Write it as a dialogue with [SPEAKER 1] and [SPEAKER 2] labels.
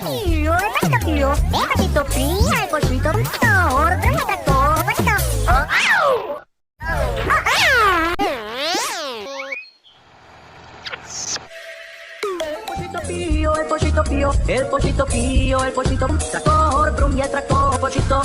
[SPEAKER 1] Pio, Pollito Pio, Pollito Pio, Pollito Pio, orden atacó, Pollito. Pollito Pio, el Pollito Pio, el Pollito Pio, el Pollito, tractor, brum y atracó, Pollito.